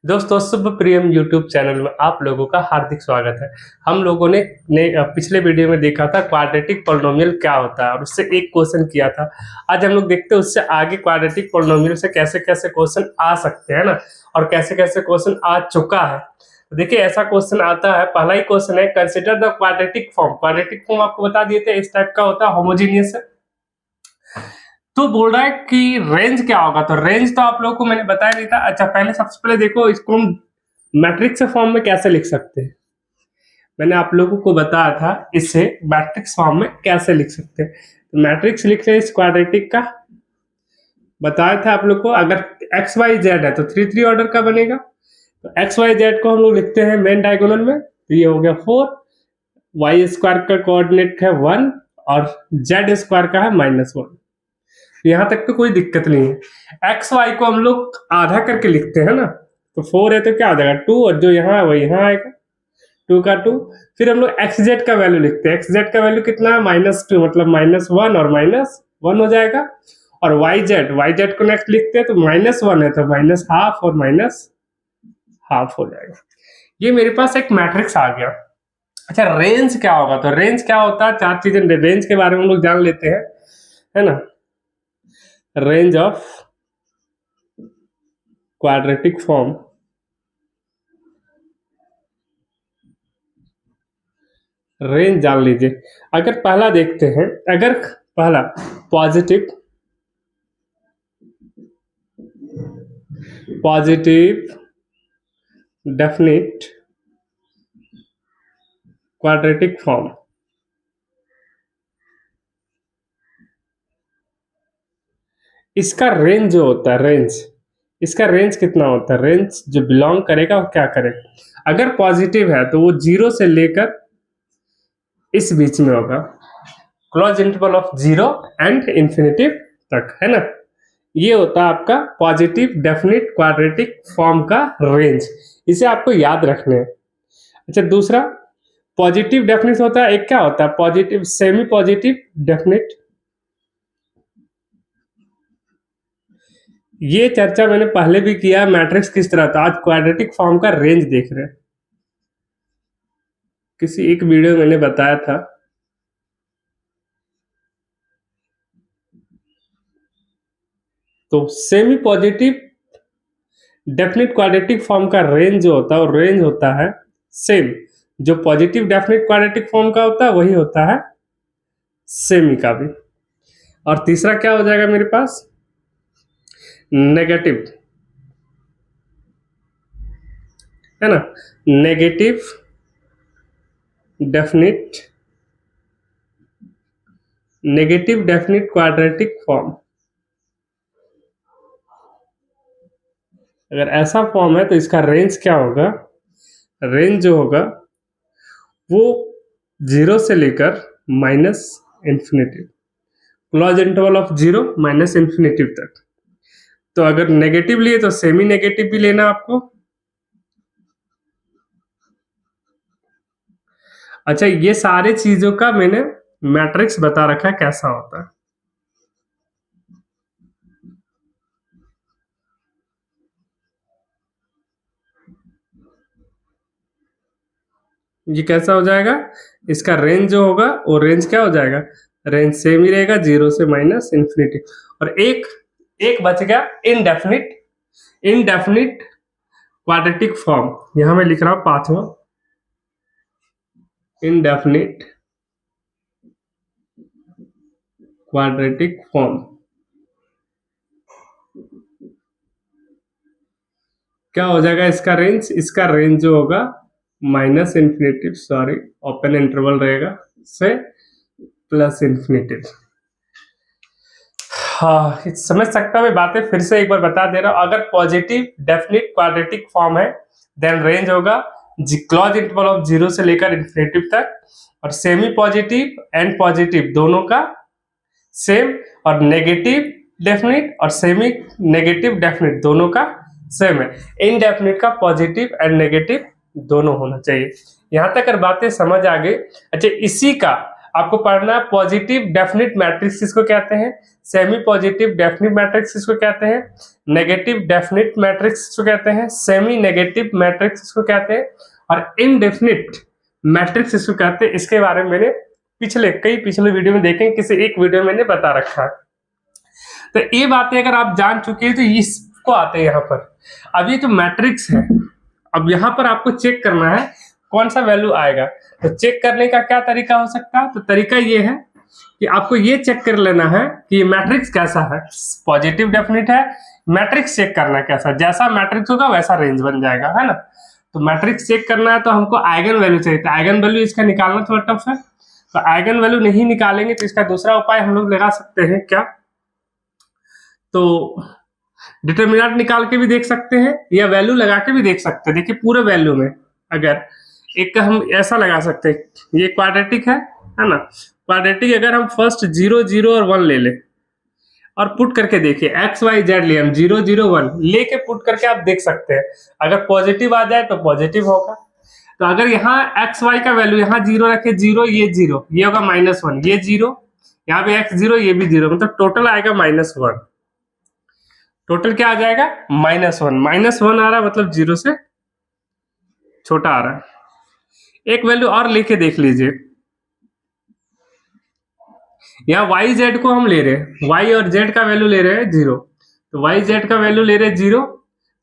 दोस्तों शुभ प्रियम YouTube channel में आप लोगों का हार्दिक स्वागत है। हम लोगों ने पिछले वीडियो में देखा था क्वाड्रेटिक पॉलिनोमियल क्या होता है और उससे एक क्वेश्चन किया था। आज हम लोग देखते हैं उससे आगे क्वाड्रेटिक पॉलिनोमियल से कैसे कैसे क्वेश्चन आ सकते हैं ना, और कैसे कैसे क्वेश्चन आ चुका है। तो देखिए ऐसा क्वेश्चन आता है, पहला ही क्वेश्चन है, consider the quadratic form. Quadratic form आपको बता दिए थे इस टाइप का होता है, होमोजीनियस है। तो बोल रहा है कि रेंज क्या होगा, तो रेंज तो आप लोगों को मैंने बताया नहीं था। अच्छा पहले सबसे पहले देखो इसको हम मैट्रिक्स फॉर्म में कैसे लिख सकते हैं। मैंने आप लोगों को बताया था इसे मैट्रिक्स फॉर्म में कैसे लिख सकते हैं। तो मैट्रिक्स लिख रहे हैं इस क्वाड्रेटिक का, बताया था आप लोग को। अगर एक्स वाई जेड है तो 3 ऑर्डर का बनेगा। तो एक्स वाई जेड को हम लोग लिखते हैं मेन डायगोनल में, तो ये हो गया 4। वाई स्क्वायर का कोऑर्डिनेट है 1 और जेड स्क्वायर का है -1। यहाँ तक तो कोई दिक्कत नहीं है। एक्स वाई को हम लोग आधा करके लिखते हैं ना, तो 4 है तो क्या आ जाएगा 2, और जो यहाँ है वो यहाँ आएगा 2 का 2। फिर हम लोग एक्स जेड का वैल्यू लिखते हैं। एक्स जेड का वैल्यू कितना है -2, मतलब -1 और -1 हो जाएगा। और वाई जेड को नेक्स्ट लिखते हैं, तो -1 है तो -12 और -12 हो जाएगा। ये मेरे पास एक मैट्रिक्स आ गया। अच्छा रेंज क्या होगा, तो रेंज क्या होता है, चार चीजें रेंज के बारे में हम लोग जान लेते हैं, है ना। Range of quadratic form, range जान लीजिए। अगर पहला देखते हैं, अगर पहला पॉजिटिव डेफिनिट क्वाड्रेटिक फॉर्म, इसका रेंज जो होता है, इसका रेंज कितना होता है, रेंज जो बिलोंग करेगा वो क्या करेगा। अगर पॉजिटिव है तो वो 0 से लेकर इस बीच में होगा, close interval of 0 and infinitive तक, है ना। ये होता है आपका पॉजिटिव डेफिनिट क्वाड्रेटिक फॉर्म का रेंज। इसे आपको याद रखना है। अच्छा दूसरा पॉजिटिव डेफिनिट होता है, एक क्या होता है पॉजिटिव सेमी पॉजिटिव डेफिनिट। ये चर्चा मैंने पहले भी किया, मैट्रिक्स किस तरह था। आज क्वाड्रेटिक फॉर्म का रेंज देख रहे हैं, किसी एक वीडियो मैंने बताया था। तो semi positive definite quadratic form का रेंज जो होता है वो रेंज होता है सेम, जो पॉजिटिव डेफिनिट क्वाड्रेटिक फॉर्म का होता है वही होता है सेमी का भी। और तीसरा क्या हो जाएगा मेरे पास, नेगेटिव, है ना। नेगेटिव डेफिनिट क्वाड्रेटिक फॉर्म, अगर ऐसा फॉर्म है तो इसका रेंज क्या होगा, रेंज जो होगा वो 0 से लेकर minus infinity, close interval of 0 minus infinity तक। तो अगर नेगेटिव लिए तो सेमी नेगेटिव भी लेना आपको। अच्छा ये सारे चीजों का मैंने मैट्रिक्स बता रखा है कैसा होता है। ये कैसा हो जाएगा, इसका रेंज जो होगा वो रेंज क्या हो जाएगा, रेंज सेम ही रहेगा 0 से माइनस इंफिनिटी। और एक एक बच गया इनडेफिनिट क्वाड्रेटिक फॉर्म, यहां मैं लिख रहा हूं पांचवा, इनडेफिनिट क्वाड्रेटिक फॉर्म। क्या हो जाएगा इसका रेंज जो होगा minus infinity, sorry open interval रहेगा से प्लस इन्फिनिटी। हाँ समझ सकता मैं बातें, फिर से एक बार बता दे रहा हूं। अगर पॉजिटिव डेफिनिट क्वाड्रेटिक फॉर्म है देन रेंज होगा क्लोज इंटरवल ऑफ 0 से लेकर इन्फिनिटी तक, और सेमी पॉजिटिव एंड पॉजिटिव दोनों का सेम, और नेगेटिव डेफिनिट और सेमी नेगेटिव डेफिनिट दोनों का सेम है। इनडेफिनिट का पॉजिटिव एंड नेगेटिव दोनों होना चाहिए। यहां तक अगर बातें समझ आ गई। अच्छा इसी का आपको पढ़ना है पॉजिटिव डेफिनिट मैट्रिक्स किसको कहते हैं, सेमी पॉजिटिव डेफिनिट मैट्रिक्स किसको कहते हैं, नेगेटिव डेफिनिट मैट्रिक्स किसको कहते हैं, सेमी नेगेटिव मैट्रिक्स किसको कहते हैं, और इनडेफिनिट मैट्रिक्स किसको कहते हैं। इसके बारे में मैंने पिछले वीडियो में देखें, किसी एक वीडियो में मैंने बता रखा है। तो ये बातें अगर आप जान चुके हैं तो इसको आते हैं यहाँ पर। अब ये जो मैट्रिक्स है, अब यहाँ पर आपको चेक करना है कौन सा वैल्यू आएगा। तो चेक करने का क्या तरीका हो सकता है, तो तरीका ये है कि आपको ये चेक कर लेना है कि ये मैट्रिक्स कैसा है, पॉजिटिव डेफिनिट है, मैट्रिक्स चेक करना है कैसा, जैसा मैट्रिक्स होगा वैसा रेंज बन जाएगा, है ना। तो मैट्रिक्स चेक करना है तो हमको आइगन वैल्यू चाहिए, तो आइगन वैल्यू इसका निकालना थोड़ा टफ है। तो आइगन वैल्यू नहीं निकालेंगे तो इसका दूसरा उपाय हम लोग लगा सकते हैं क्या, तो डिटरमिनेंट निकाल के भी देख सकते हैं या वैल्यू लगा के भी देख सकते हैं। देखिए पूरे वैल्यू में अगर एक का हम ऐसा लगा सकते हैं, ये क्वाड्रेटिक है ना, क्वाड्रेटिक अगर हम फर्स्ट 0 0 और 1 ले ले और पुट करके देखिए, एक्स वाई जेड लिए हम 0 0 1 लेके पुट करके आप देख सकते हैं, अगर पॉजिटिव आ जाए तो पॉजिटिव होगा। तो अगर यहाँ एक्स वाई का वैल्यू यहाँ 0 रखे, 0 ये होगा -1, ये 0, यहाँ पे x 0 ये भी 0, मतलब टोटल आएगा -1। टोटल क्या आ जाएगा, -1 आ रहा है, मतलब 0 से छोटा आ रहा है। एक वैल्यू और लेके देख लीजिए, यहाँ y z को हम ले रहे हैं, y और z का वैल्यू ले रहे हैं 0, तो y z का वैल्यू ले रहे हैं 0,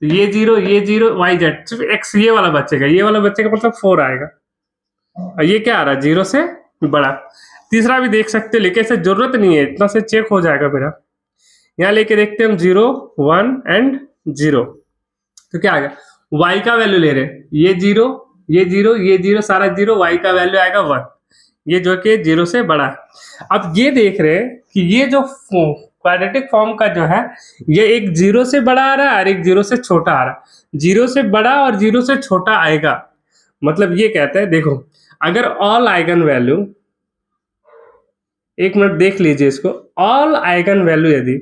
तो ये 0 y z, सिर्फ x ये वाला बचेगा, मतलब 4 आएगा। और ये क्या आ रहा है, 0 से बड़ा। तीसरा भी देख सकते हैं, लेकिन ऐसे जरूरत नहीं है, इतना से चेक हो जाएगा मेरा। यहाँ लेके देखते हैं हम 0 1 एंड 0, तो क्या आएगा, y का वैल्यू ले रहे हैं, ये 0 ये 0 सारा 0, y का वैल्यू आएगा 1, ये जो कि 0 से बड़ा है। अब ये देख रहे हैं कि ये जो क्वाड्रेटिक फॉर्म का जो है, ये एक 0 से बड़ा आ रहा है और एक 0 से छोटा आ रहा है। 0 से बड़ा और 0 से छोटा आएगा, मतलब ये कहता है, देखो अगर ऑल आइगन वैल्यू, एक मिनट देख लीजिए इसको, ऑल आइगन वैल्यू यदि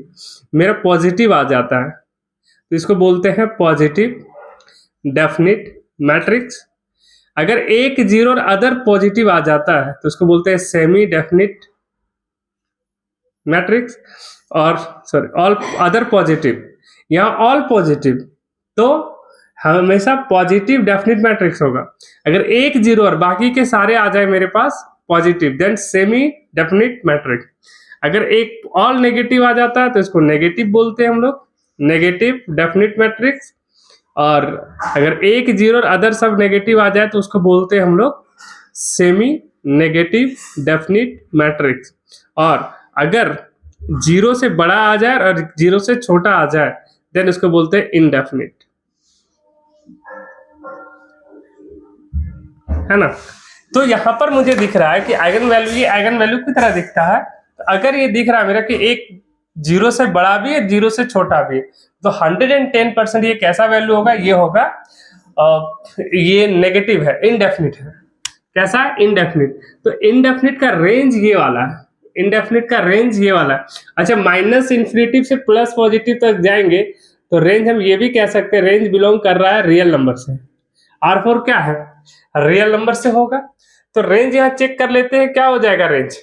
मेरा पॉजिटिव आ जाता है तो इसको बोलते हैं पॉजिटिव डेफिनिट मैट्रिक्स। अगर एक 0 और अदर पॉजिटिव आ जाता है तो इसको बोलते हैं सेमी डेफिनिट मैट्रिक्स, और सॉरी ऑल अदर पॉजिटिव, यहाँ ऑल पॉजिटिव तो हमेशा पॉजिटिव डेफिनिट मैट्रिक्स होगा। अगर एक 0 और बाकी के सारे आ जाए मेरे पास positive, then semi definite matrix. अगर एक ऑल नेगेटिव आ जाता है तो इसको नेगेटिव बोलते हैं हम लोग, नेगेटिव डेफिनिट मैट्रिक्स। और अगर एक 0 और अदर सब नेगेटिव आ जाए तो उसको बोलते हैं हम लोग सेमी नेगेटिव डेफिनिट मैट्रिक्स। और अगर 0 से बड़ा आ जाए और 0 से छोटा आ जाए देन उसको बोलते हैं इनडेफिनिट, है ना। तो यहाँ पर मुझे दिख रहा है कि आइगन वैल्यू, ये आइगन वैल्यू की तरह दिखता है। तो अगर ये दिख रहा है मेरा कि एक 0 से बड़ा भी है 0 से छोटा भी है, तो 110% ये कैसा वैल्यू होगा, ये होगा ये नेगेटिव है, इनडेफिनिट है। कैसा है, इनडेफिनिट। तो इनडेफिनिट का रेंज ये वाला है, इनडेफिनिट का रेंज ये वाला है। अच्छा, माइनस इन्फिनिटिव से प्लस पॉजिटिव तक जाएंगे तो रेंज हम ये भी कह सकते हैं, रेंज बिलोंग कर रहा है रियल नंबर से। R4 क्या है, रियल नंबर से होगा। तो रेंज यहाँ चेक कर लेते हैं, क्या हो जाएगा रेंज,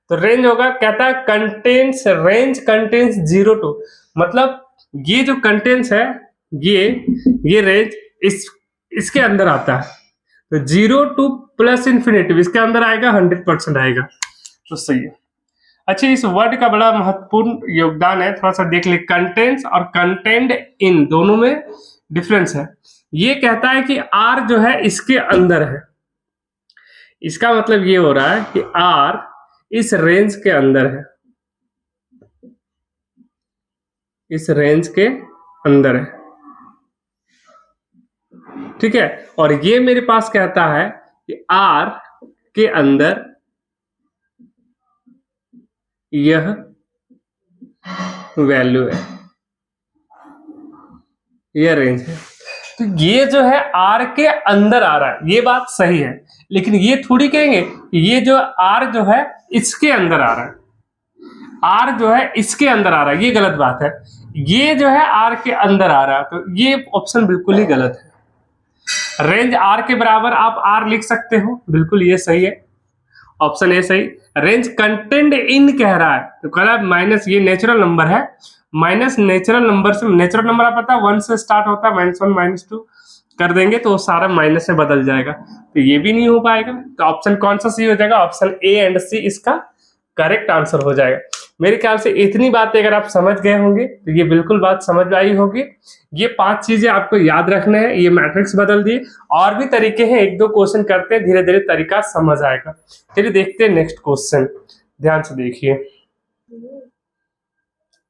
तो रेंज होगा, कहता है कंटेन्स, रेंज कंटेन्स 0 to, मतलब ये जो कंटेन्स है ये रेंज इसके अंदर आता है। तो 0 to प्लस इन्फिनिटिव इसके अंदर आएगा, 100% आएगा, तो सही है। अच्छा, इस वर्ड का बड़ा महत्वपूर्ण योगदान है, थोड़ा सा देख ले। कंटेंट्स और कंटेंट इन दोनों में डिफरेंस है। ये कहता है कि R जो है इसके अंदर है, इसका मतलब ये हो रहा है कि R इस रेंज के अंदर है, इस रेंज के अंदर है, ठीक है। और ये मेरे पास कहता है कि R के अंदर यह वैल्यू है, यह रेंज है। तो ये जो है R के अंदर आ रहा है, ये बात सही है, लेकिन ये थोड़ी कहेंगे ये जो R जो है इसके अंदर आ रहा है, R जो है इसके अंदर आ रहा है, ये गलत बात है। ये जो है R के अंदर आ रहा है, तो ये ऑप्शन बिल्कुल ही गलत है। रेंज R के बराबर आप R लिख सकते हो, बिल्कुल ये सही है। ऑप्शन ए सही। रेंज कंटेंट इन कह रहा है तो कह रहा है माइनस, ये नेचुरल नंबर है, माइनस नेचुरल नंबर से, नेचुरल नंबर आप पता है 1 से स्टार्ट होता है, -1 -2 कर देंगे तो सारा माइनस से बदल जाएगा, तो ये भी नहीं हो पाएगा। तो ऑप्शन कौन सा सही हो जाएगा? ऑप्शन ए एंड सी इसका करेक्ट आंसर हो जाएगा। मेरे ख्याल से इतनी बातें अगर आप समझ गए होंगे तो ये बिल्कुल बात समझ आई होगी। ये 5 चीजें आपको याद रखना है। ये मैट्रिक्स बदल दिए, और भी तरीके हैं, 1-2 क्वेश्चन करते हैं, धीरे धीरे तरीका समझ आएगा। चलिए देखते हैं नेक्स्ट क्वेश्चन, ध्यान से देखिए।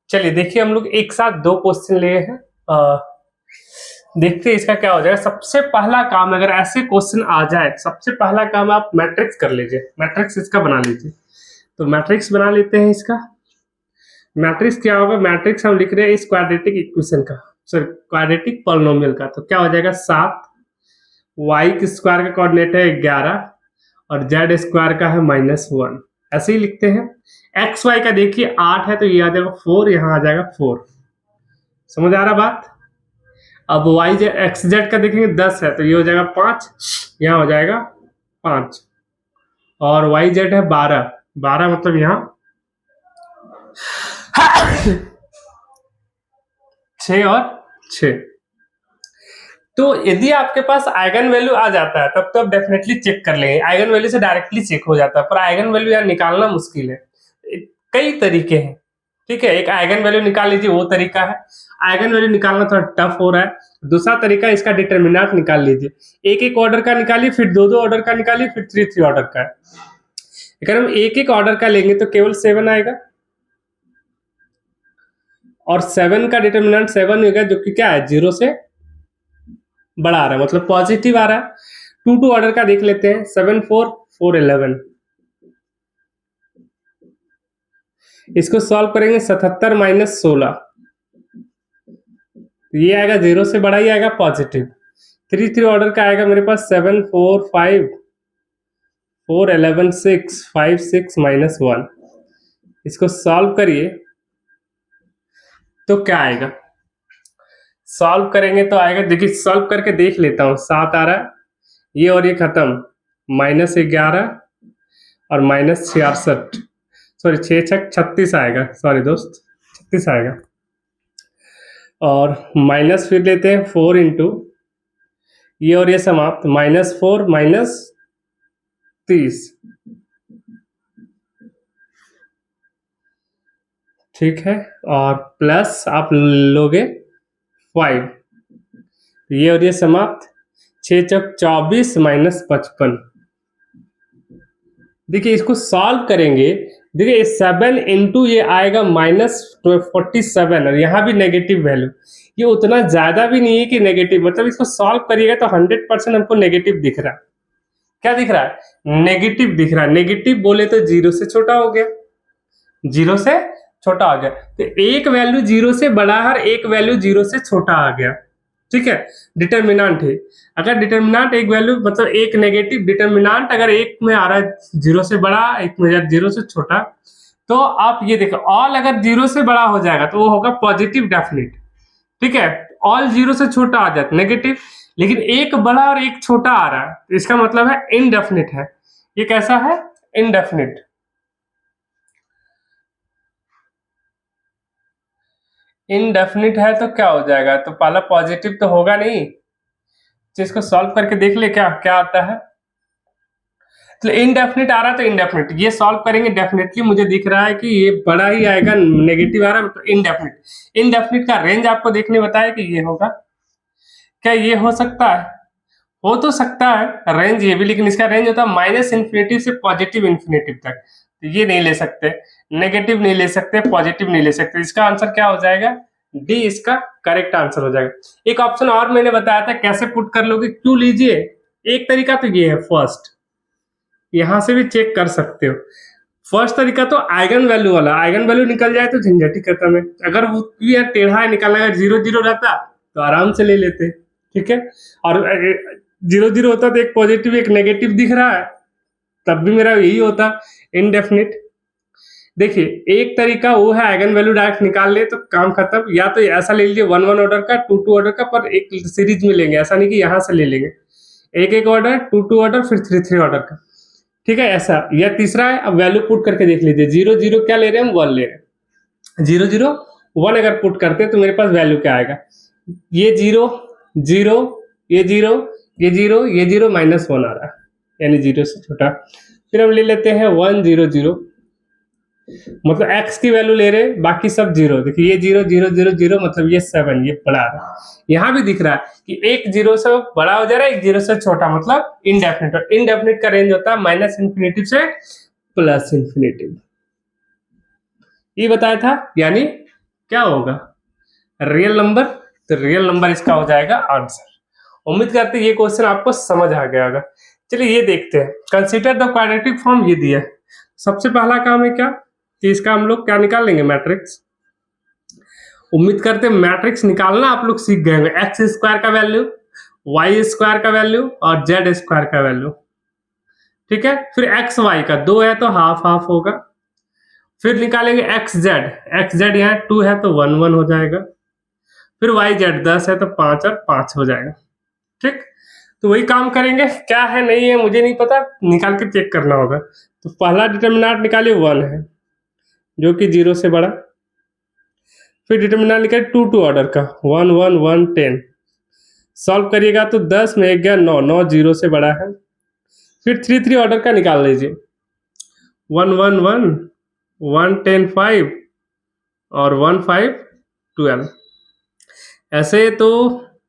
चलिए देखिए, हम लोग एक साथ 2 क्वेश्चन लिए हैं, देखते हैं इसका क्या हो जाएगा। सबसे पहला काम, अगर ऐसे क्वेश्चन आ जाए, सबसे पहला काम आप मैट्रिक्स कर लीजिए, मैट्रिक्स इसका बना लीजिए। तो मैट्रिक्स बना लेते हैं इसका। मैट्रिक्स क्या होगा? मैट्रिक्स हम लिख रहे हैं इस क्वाड्रेटिक इक्वेशन का, सॉरी क्वाड्रेटिक पॉलिनोमियल का। तो क्या हो जाएगा? 7, y के स्क्वायर का कोऑर्डिनेट है 11 और z स्क्वायर का है -1, ऐसे ही लिखते हैं। एक्स वाई का देखिए 8 है तो ये आ जाएगा 4, यहाँ आ जाएगा 4। समझ आ रहा बात? अब वाई जेड एक्स जेड का देखेंगे 10 है तो ये हो जाएगा 5, यहाँ हो जाएगा 5, और वाई जेड है 12 मतलब यहाँ 6 और 6। तो यदि आपके पास आइगन वैल्यू आ जाता है तब तो आप डेफिनेटली चेक कर लेंगे, आइगन वैल्यू से डायरेक्टली चेक हो जाता है, पर आइगन वैल्यू यार निकालना मुश्किल है। कई तरीके हैं, ठीक है। एक आइगन वैल्यू निकाल लीजिए, वो तरीका है। आइगन वैल्यू निकालना थोड़ा टफ हो रहा है। दूसरा तरीका, इसका डिटरमिनेंट निकाल लीजिए। एक ऑर्डर का निकालिए, फिर दो ऑर्डर का निकालिए, फिर 3 ऑर्डर का। अगर हम एक ऑर्डर का लेंगे तो केवल 7 आएगा, और 7 का डिटरमिनेंट 7 होगा, जो कि क्या है 0 से बड़ा आ रहा है, मतलब पॉजिटिव आ रहा है। 2 ऑर्डर का देख लेते हैं, 7 4 4 11। इसको सॉल्व करेंगे, 77 - 16, ये आएगा 0 से बड़ा ही आएगा, पॉजिटिव। 3 ऑर्डर का आएगा मेरे पास 7 4 5 4 11 6 5 6 -1। इसको सॉल्व करिए तो क्या आएगा? सॉल्व करेंगे तो आएगा, देखिए सॉल्व करके देख लेता हूँ। 7 आ रहा है, ये और ये खत्म, -11 और -66, सॉरी 6 6 36 आएगा, सॉरी दोस्त 36 आएगा। और माइनस फिर लेते हैं 4 इंटू ये और ये समाप्त, -4 -30, ठीक है। और प्लस आप लोगे 5, ये और ये समाप्त, 6 चौक 24 -55। देखिए इसको सॉल्व करेंगे, देखिए 7 इंटू ये आएगा -47, और यहाँ भी नेगेटिव वैल्यू, ये उतना ज्यादा भी नहीं है कि नेगेटिव, मतलब इसको सॉल्व करिएगा तो 100% हमको नेगेटिव दिख रहा है। क्या दिख रहा है? नेगेटिव दिख रहा है। नेगेटिव बोले तो 0 से छोटा हो गया, 0 से छोटा आ गया। तो एक वैल्यू 0 से बड़ा है और एक वैल्यू 0 से छोटा आ गया, ठीक है। डिटरमिनेंट है, अगर डिटरमिनेंट एक वैल्यू, मतलब एक नेगेटिव डिटरमिनेंट अगर एक में आ रहा है 0 से बड़ा, एक में 0 से छोटा, तो आप ये देखो ऑल अगर 0 से बड़ा हो जाएगा तो वो होगा पॉजिटिव डेफिनिट, ठीक है। ऑल 0 से छोटा आ जाता नेगेटिव, लेकिन एक बड़ा और एक छोटा आ रहा है तो इसका मतलब है इनडेफिनिट है। ये कैसा है? इनडेफिनिट। इनडेफिनिट है तो क्या हो जाएगा? तो पहला पॉजिटिव तो होगा नहीं, तो इसको सॉल्व करके देख ले क्या क्या आता है। तो इनडेफिनिट आ रहा है तो इनडेफिनिट, ये सॉल्व करेंगे, डेफिनेटली मुझे दिख रहा है कि ये बड़ा ही आएगा, नेगेटिव आ रहा है तो इनडेफिनिट। इनडेफिनिट का रेंज आपको देखने बताया कि ये होगा, क्या ये हो सकता है? हो तो सकता है रेंज ये भी, लेकिन इसका रेंज होता है -इन्फिनिटी से पॉजिटिव इन्फिनिटी तक, तो ये नहीं ले सकते, नेगेटिव नहीं ले सकते, पॉजिटिव नहीं ले सकते। इसका आंसर क्या हो जाएगा? डी इसका करेक्ट आंसर हो जाएगा। एक ऑप्शन और मैंने बताया था कैसे पुट कर लोगे, क्यों लीजिए, एक तरीका तो ये है, फर्स्ट यहां से भी चेक कर सकते हो। फर्स्ट तरीका तो आइगन वैल्यू वाला, आइगन वैल्यू निकल जाए तो झंझट ही खत्म है। अगर वो यार टेढ़ा निकालना, अगर 0 0 रहता तो आराम से ले लेते, ठीक है। और 0 0 होता तो एक पॉजिटिव एक नेगेटिव दिख रहा है, तब भी मेरा यही होता इनडेफिनिट। देखिए एक तरीका वो है आइगन वैल्यू डायरेक्ट निकाल ले तो काम खत्म, या तो ऐसा ले लीजिए 1 1 ऑर्डर का, 2 2 ऑर्डर का, पर एक सीरीज में लेंगे, ऐसा नहीं कि यहाँ से ले लेंगे, एक ऑर्डर 2 2 ऑर्डर फिर 3 3 ऑर्डर का। ठीक है ऐसा। या तीसरा है, अब वैल्यू पुट करके देख लीजिए, 0 0 क्या ले रहे हैं हम, 1 ले रहे हैं। 0 0 1 अगर पुट करते हैं तो मेरे पास वैल्यू क्या आएगा, ये 0 0, ये 0, ये 0, ये 0, -1 आ रहा है, यानी 0 से छोटा। फिर हम ले लेते हैं 1 0 0, मतलब x की वैल्यू ले रहे हैं, बाकी सब 0। देखिए ये 0 0 0 0, मतलब ये 7, ये बड़ा आ रहा है। यहाँ भी दिख रहा है कि एक 0 से बड़ा हो जा रहा है, एक 0 से छोटा, मतलब इनडेफिनिट। और इनडेफिनिट का रेंज होता है -इन्फिनिटी से +इन्फिनिटी। ये बताया था, यानी क्या होगा, रियल नंबर। तो रियल नंबर इसका हो जाएगा आंसर। उम्मीद करते हैं ये क्वेश्चन आपको समझ आ गया होगा। चलिए ये देखते हैं, कंसीडर द क्वाड्रेटिक फॉर्म, ये दिया है। सबसे पहला काम है क्या कि इसका हम लोग क्या निकाल लेंगे, मैट्रिक्स। उम्मीद करते हैं मैट्रिक्स निकालना आप लोग सीख गए होंगे, एक्स स्क्वायर का वैल्यू, वाई स्क्वायर का वैल्यू और जेड स्क्वायर का वैल्यू। ठीक है, फिर एक्स वाई का 2 है तो हाफ हाफ होगा। फिर निकालेंगे एक्स जेड यहाँ 2 है तो 1 1 हो जाएगा। फिर वाई जेड 10 है तो 5 और 5 हो जाएगा। ठीक, तो वही काम करेंगे, क्या है नहीं है मुझे नहीं पता, निकाल के चेक करना होगा। तो पहला डिटर्मिनेंट निकालिए 1 है, जो कि 0 से बड़ा। फिर डिटर्मिनेंट निकालिए 2 2 ऑर्डर का, 1 1 1 10। सॉल्व करिएगा तो 10 में 1 गया 9, 9 0 से बड़ा है। फिर 3 3 ऑर्डर का निकाल लीजिए, 1 1 1 1 10 5 और 1 5 12। ऐसे तो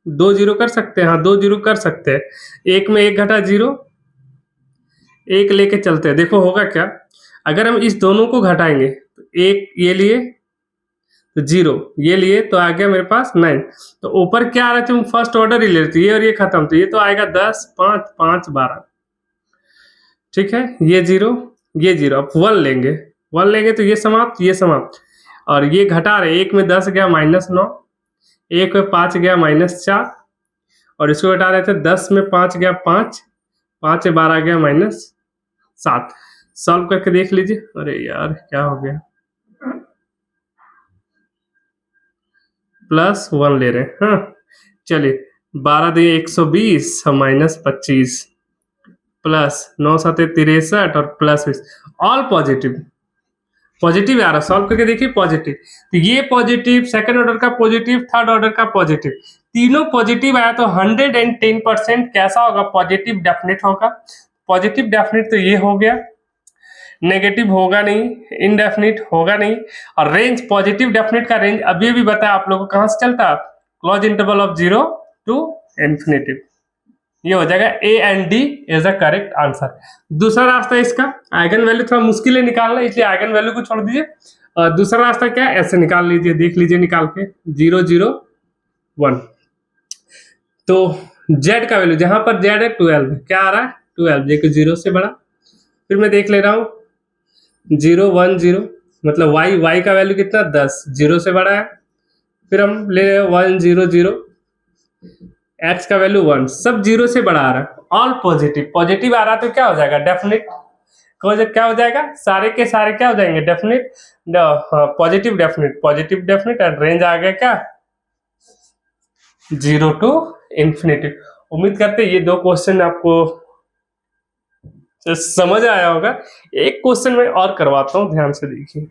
2 0 कर सकते हैं, हाँ 2 0 कर सकते हैं। एक में 1 घटा 0, एक लेके चलते हैं, देखो होगा क्या। अगर हम इस दोनों को घटाएंगे तो एक ये लिए तो 0, ये लिए तो आ गया मेरे पास 9। तो ऊपर क्या आ रहा है, तुम फर्स्ट ऑर्डर ही ले लेते, ये और ये खत्म, तो ये तो आएगा 10 5 5 12। ठीक है, ये 0 ये 0, अब 1 लेंगे, 1 लेंगे तो ये समाप्त ये समाप्त। और ये घटा रहे, एक में 10 गया -9, एक में 5 गया -4, और इसको घटा रहे थे 10 में 5 गया 5, 5 में 12 गया -7। सॉल्व करके देख लीजिए, अरे यार क्या हो गया, +1 ले रहे हैं। हाँ चलिए, 12 दिए 120 -25, प्लस 9 7 63 और +20, ऑल पॉजिटिव। पॉजिटिव आ रहा, सॉल्व करके देखिए पॉजिटिव। तो ये पॉजिटिव, सेकंड ऑर्डर का पॉजिटिव, थर्ड ऑर्डर का पॉजिटिव, तीनों पॉजिटिव आया तो 110% कैसा होगा, पॉजिटिव डेफिनेट होगा। पॉजिटिव डेफिनेट तो ये हो गया, नेगेटिव होगा नहीं, इनडेफिनिट होगा नहीं। और रेंज, पॉजिटिव डेफिनेट का रेंज अभी भी बताया आप लोगों को, कहां से चलता है, close interval of 0 to infinity. ये हो जाएगा A and D is the correct answer. दूसरा रास्ता इसका, आइगन वैल्यू थोड़ा मुश्किल है निकालना, इसलिए आइगन वैल्यू को छोड़ दीजिए। दूसरा रास्ता क्या है, ऐसे निकाल लीजिए, देख लीजिए निकाल के, 0 0 1। तो जेड का वैल्यू, जहां पर जेड है 12, क्या आ रहा है 12, जो कि 0 से बड़ा। फिर मैं देख ले रहा हूँ 0 1 0, मतलब वाई का वैल्यू कितना 10, 0 से बड़ा है। फिर हम ले रहे हैं 1 0 0, एक्स का वैल्यू 1, सब 0 से बड़ा आ रहा है, ऑल पॉजिटिव। पॉजिटिव आ रहा है तो क्या हो जाएगा, डेफिनेट। क्या हो जाएगा, सारे के सारे क्या हो जाएंगे, definite. Positive definite and range आ गया क्या, 0 टू इन्फिनिटी। उम्मीद करते हैं ये 2 क्वेश्चन आपको समझ आया होगा। एक क्वेश्चन मैं और करवाता हूं, ध्यान से देखिए।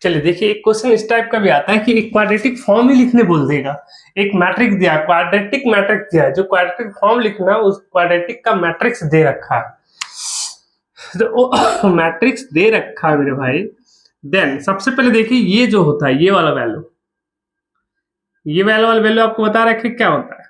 चलिए देखिए, एक क्वेश्चन इस टाइप का भी आता है कि एक क्वाड्रेटिक फॉर्म ही लिखने बोल देगा। एक मैट्रिक्स दिया, क्वाड्रेटिक मैट्रिक्स दिया है, जो क्वाड्रेटिक फॉर्म लिखना उस क्वाड्रेटिक का मैट्रिक्स दे रखा है। तो मैट्रिक्स दे रखा है मेरे भाई। देन सबसे पहले देखिए, ये जो होता है ये वाला वैल्यू, ये वाला वैल्यू आपको बता रखे क्या होता है,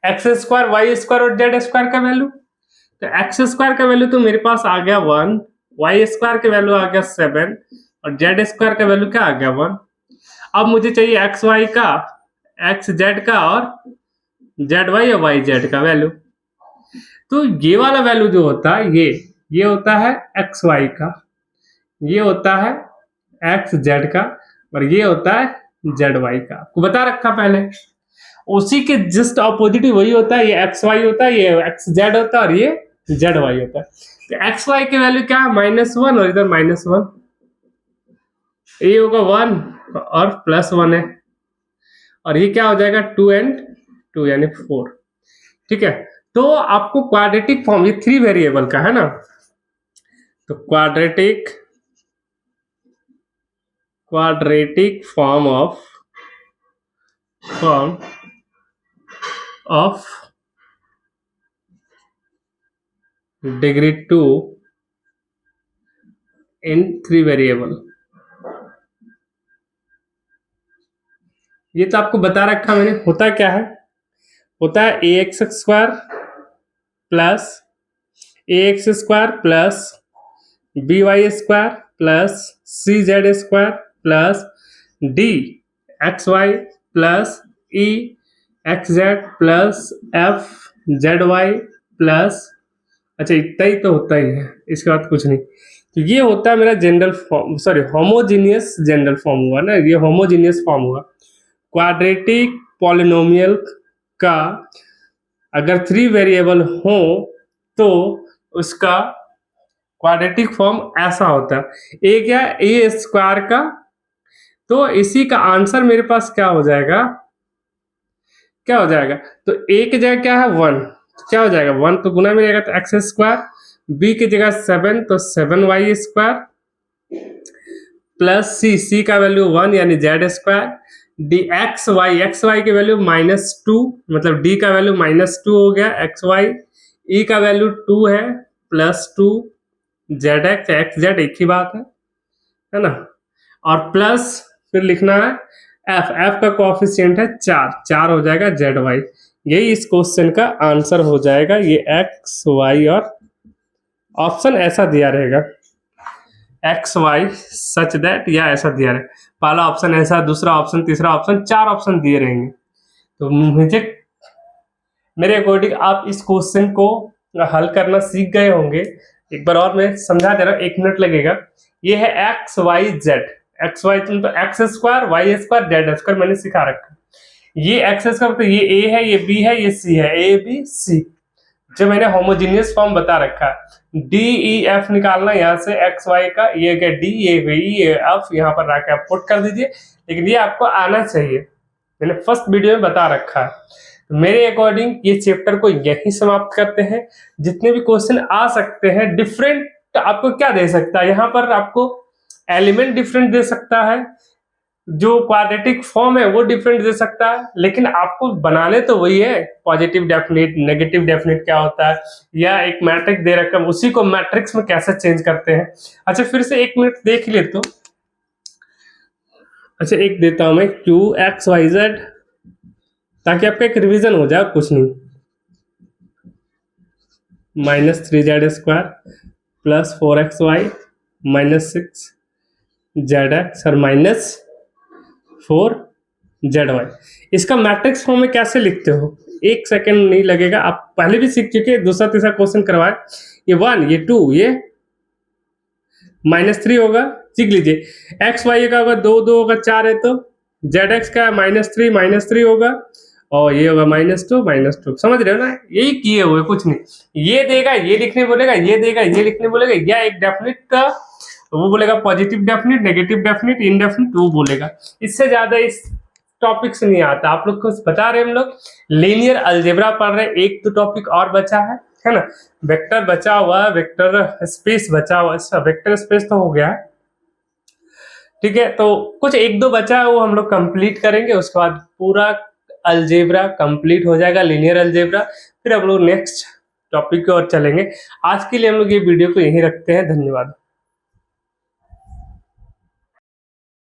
एक्स स्क्वायर वाई स्क्वायर और जेड स्क्वायर का वैल्यू। तो एक्स स्क्वायर का वैल्यू तो मेरे पास आ गया 1, वाई स्क्वायर का वैल्यू आ गया 7 और जेड स्क्वायर का वैल्यू क्या आ गया 1। अब मुझे चाहिए एक्स वाई का, एक्स जेड का और जेड वाई और वाई जेड का वैल्यू। तो ये वाला वैल्यू जो होता है ये होता है एक्स वाई का, ये होता है एक्स जेड का और ये होता है जेड वाई का। आपको बता रखा पहले, उसी के जस्ट ऑपोजिट वही होता है, ये एक्स वाई होता है, ये एक्स जेड होता है और ये जेड वाई होता है। तो एक्स वाई के वैल्यू क्या है, -1 और इधर -1, ये होगा 1 और +1 है, और ये क्या हो जाएगा 2 and 2 यानी 4। ठीक है, तो आपको क्वाड्रेटिक फॉर्म, ये 3 वेरिएबल का है ना, तो quadratic form of degree 2 in 3 variable, ये तो आपको बता रखा मैंने। होता क्या है, होता है ax² plus ax² plus by² plus cz² plus dxy plus exz plus fzy plus, अच्छा इतना ही तो होता ही है, इसके बाद कुछ नहीं। तो ये होता है मेरा general form, sorry homogeneous general form हुआ ना, ये होमोजीनियस फॉर्म हुआ। क्वाड्रेटिक पॉलिनोमियल का अगर 3 वेरिएबल हो तो उसका क्वाड्रेटिक फॉर्म ऐसा होता है। ए क्या, ए स्क्वायर का, तो इसी का आंसर मेरे पास क्या हो जाएगा, क्या हो जाएगा, तो ए की जगह क्या है 1, क्या हो जाएगा 1, तो गुना में रहेगा तो x², बी की जगह 7 तो 7y² प्लस सी का वैल्यू 1 यानी z², xy की वैल्यू -2, मतलब d का वैल्यू -2 हो गया, xy e का वैल्यू 2 है +2, zx xz एक ही बात है ना, और प्लस फिर लिखना है f का कोएफिशिएंट है 4 हो जाएगा zy। यही इस क्वेश्चन का आंसर हो जाएगा, ये x y, और ऑप्शन ऐसा दिया रहेगा XY सच दैट, या ऐसा दिया रहे, पहला ऑप्शन ऐसा, दूसरा ऑप्शन, तीसरा ऑप्शन, 4 ऑप्शन दिए रहेंगे। तो मुझे, मेरे अकॉर्डिंग आप इस क्वेश्चन को हल करना सीख गए होंगे। एक बार और मैं समझा दे रहा हूँ, 1 मिनट लगेगा। ये है XYZ, XY तो x² y² z² मैंने सिखा रखा। ये x² तो ये A है, ये B है, ये C है, A B C, जो मैंने होमोजीनियस फॉर्म बता रखा है। डी ई एफ निकालना, यहाँ से एक्स वाई का, ये क्या डी, ये ये एफ, यहाँ पर रख आप पुट कर दीजिए, लेकिन ये आपको आना चाहिए, मैंने फर्स्ट वीडियो में बता रखा है। तो मेरे अकॉर्डिंग ये चैप्टर को यही समाप्त करते हैं। जितने भी क्वेश्चन आ सकते हैं डिफरेंट, आपको क्या दे सकता है यहाँ पर, आपको एलिमेंट डिफरेंट दे सकता है, जो क्वाड्रेटिक फॉर्म है वो डिफरेंट दे सकता है, लेकिन आपको बनाने तो वही है, पॉजिटिव डेफिनिट, नेगेटिव डेफिनिट क्या होता है, या एक मैट्रिक्स दे रखा है उसी को मैट्रिक्स में कैसे चेंज करते हैं। अच्छा फिर से 1 मिनट देख ले तो, अच्छा एक देता हूं मैं QXYZ, ताकि आपका एक रिवीजन हो जाए, कुछ नहीं, -3z² प्लस 4xy -6zx और -4zy। इसका मैट्रिक्स फॉर्म में कैसे लिखते हो, 1 सेकंड नहीं लगेगा, आप पहले भी सीख चुके, दूसरा तीसरा क्वेश्चन करवाए। ये 1, ये 2, ये -3 होगा, सीख लीजिए। XY का होगा 2 2 होगा, 4 है तो ZX का -3 होगा, और ये होगा -2 समझ रहे हो ना, यही किए हुए, कुछ नहीं। ये देगा ये लिखने बोलेगा, ये देगा ये लिखने बोलेगा, या एक डेफिनिट का वो बोलेगा positive definite, negative definite, indefinite वो बोलेगा, इससे ज्यादा इस टॉपिक से नहीं आता। आप लोग को बता रहे, हम लोग लीनियर अलजेब्रा पढ़ रहे, एक तो टॉपिक और बचा है ना, वेक्टर बचा हुआ है, वेक्टर स्पेस बचा हुआ है, वेक्टर स्पेस तो हो गया है, ठीक है, तो कुछ 1 2 बचा है, वो हम लोग कंप्लीट करेंगे, उसके बाद पूरा अलजेब्रा कंप्लीट हो जाएगा, लीनियर अलजेब्रा। फिर हम लोग नेक्स्ट टॉपिक की ओर चलेंगे। आज के लिए हम लोग ये वीडियो को यहीं रखते हैं, धन्यवाद।